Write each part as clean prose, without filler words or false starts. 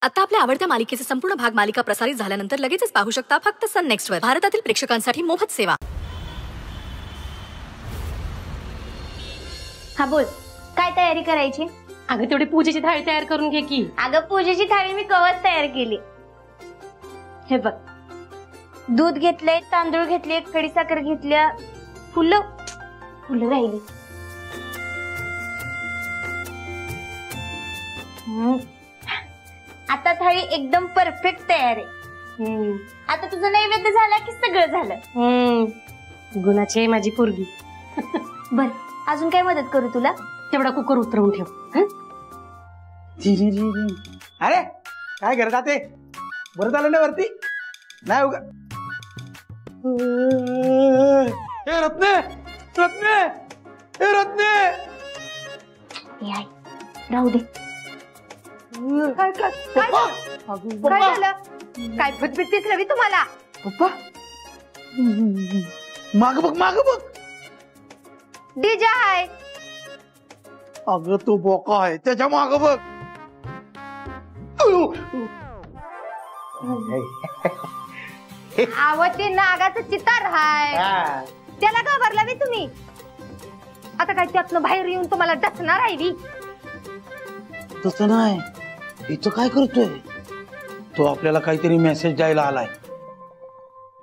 आता आपल्या आवडत्या मालिकेचे संपूर्ण भाग मालिका प्रसारित झाल्यानंतर लगेचच पाहू शकता फक्त सन नेक्स्ट वर. भारतातील प्रेक्षकांसाठी मोफत सेवा. हा बोल, काय तयारी करायची? अगं तेवढी पूजेची थाळी तयार करून घे की. अगं पूजेची थाळी मी कवच तयार केली. हे बघ, दूध घेतलंय, तांदूळ घेतले, खडीसाखर घेतल्या, फुलं राहिली. आता थाळी एकदम परफेक्ट तयार आहे. आता तुझं नैवेद्य झाला की सगळं झालं. गुणाची आहे माझी पोरगी. बर, अजून काय मदत करू तुला? तेवढा कुकर उतरवून ठेव. अरे काय करत जाते? बरं झालं ना वरती नाही उगा. रत्ने रत्ने रत्ने राहू दे. काय झालं? काय फटफट दिसलं तुम्हाला? पप्पा माग बघ. डीजे आहे. अगं तो बोका आहे त्याच्या माग बघ. आवती नागाचं चितार हाय. त्याला घाबरला मी तुम्ही. आता काय त्यातनं बाहेर येऊन तुम्हाला डसणार आहे? तसं नाही, इथं काय करतोय तो? आपल्याला काहीतरी मेसेज द्यायला आलाय.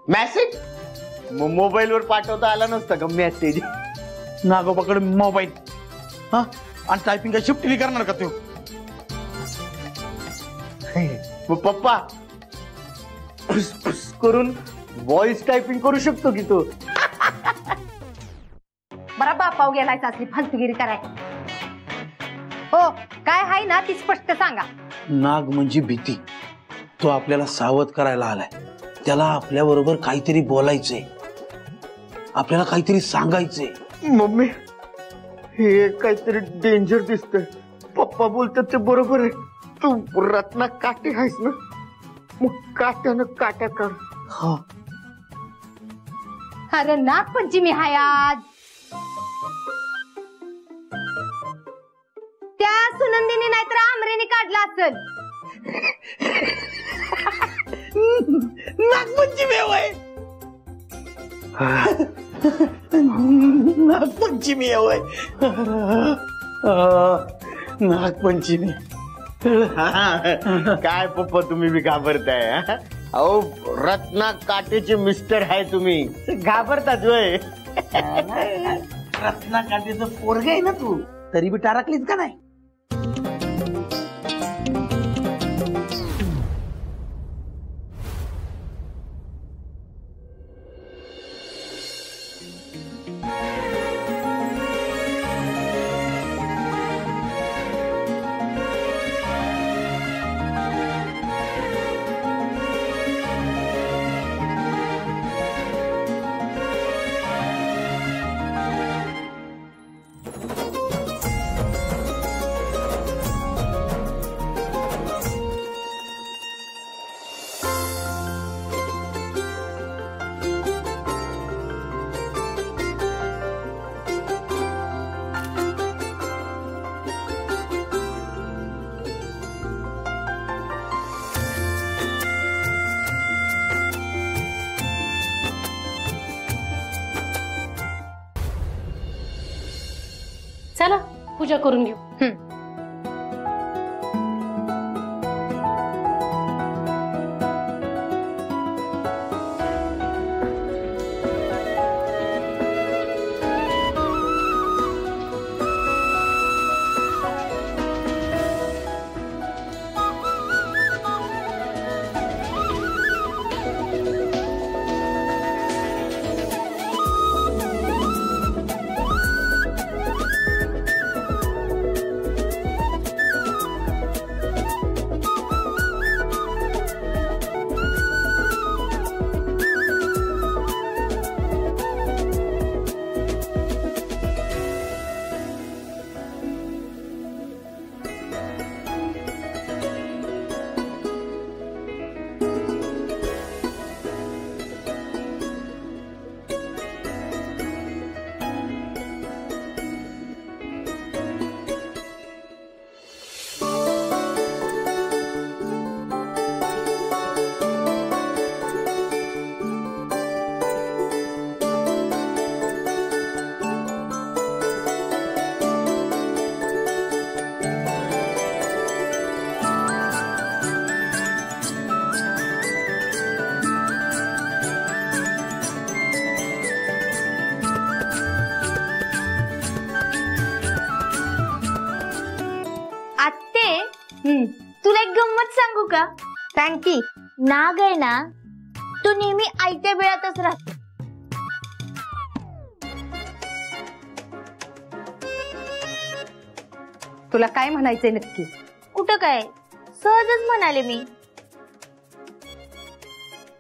मेसेज मोबाईल वर पाठवता आला नसतं का मेसेज? नागोबाकडे मोबाईल हा, आणि टायपिंग काय शिफ्टली करणार का तू? पप्पा फुस करून व्हॉइस टायपिंग करू शकतो की तो? बरा बापाव गेलाय असली फालतूगिरी कराय. हो, काय हाय ना ती स्पष्ट सांगा. नाग म्हणजे भीती. तो आपल्याला सावध करायला आलाय. त्याला आपल्या बरोबर काहीतरी बोलायचंय, आपल्याला काहीतरी सांगायचंय. मम्मी हे काहीतरी डेंजर दिसतंय. पप्पा बोलतात ते बरोबर आहे. तू रत्ना काटे आहेस ना, मग काट्यानं काट्या काढ. हा, अरे नागपंचमी हाय आज. त्या सुनंदीने नाहीतर आमरेने काढला असेल. नागपंचमी आहे. नागपंचमी आहे. नागपंचमी. काय पप्पा तुम्ही बी घाबरताय? अहो रत्ना काटेचे मिस्टर आहे तुम्ही, घाबरतात वय? रत्ना काटेचं पोरग आहे ना तू, तरी बी टारकलीच का नाही? चला पूजा करून घेऊ. गंमत सांगू का? सांग की. नाग आहे ना, तो नेहमी आयत्या वेळातच राहतो. तुला काय म्हणायचंय नक्की? कुठं काय, सहजच म्हणाले मी.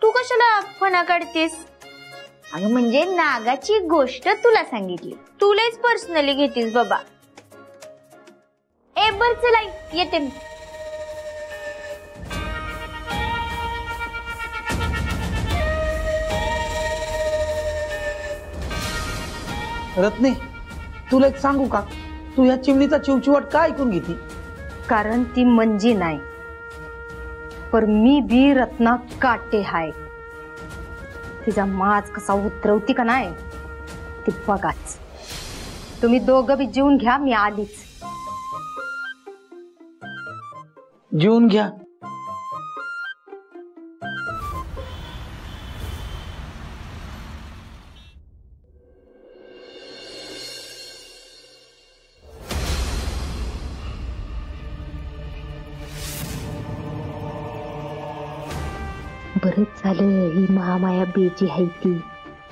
तू कशाला फणा काढतेस? अगं म्हणजे नागाची गोष्ट तुला सांगितली, तुलाच पर्सनली घेतीस बाबा. ए बर चला येते मी. रत्ने, तुला एक सांगू का? तू या चिमणीचा चिवचिवाट का ऐकून घेती? कारण ती मंजी नाही, पर मी बी रत्ना काटे हाय. तिचा माज कसा उतरवती का नाही ती बघाच. तुम्ही दोघं बी जीवन घ्या, मी आलीच. जीवन घ्या. बरंच झालं ही महामाया बेजी आहे ती.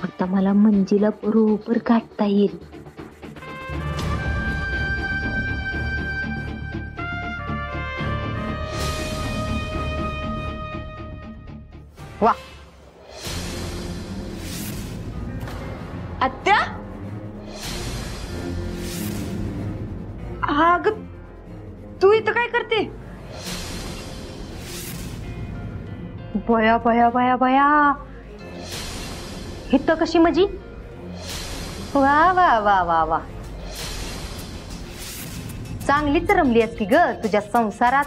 आता मला मंजीला बरोबर गाठता येईल. वा, आत्या अग तू इथं काय करते? बया बया बया बया, इथं कशी मजी? वा वा वा वा वा, चांगलीच रमली असती ग तुझ्या संसारात.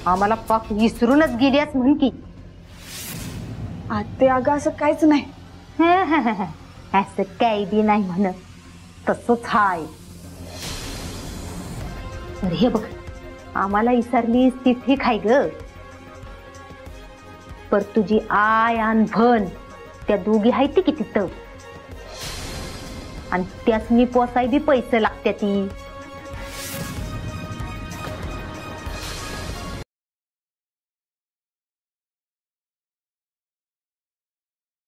आम्हाला पाक विसरूनच गेलीस म्हण की. आते अगं असं काहीच नाही. असं काही बी नाही म्हण, तसंच हाय. अरे हे बघ, आम्हाला विसरलीस ती ठीक आहे ग, पर तुझी आय आणि भन त्या दोघी आहेत की तिथं, आणि त्यासनी पोसाय बी पैसे लागते ती.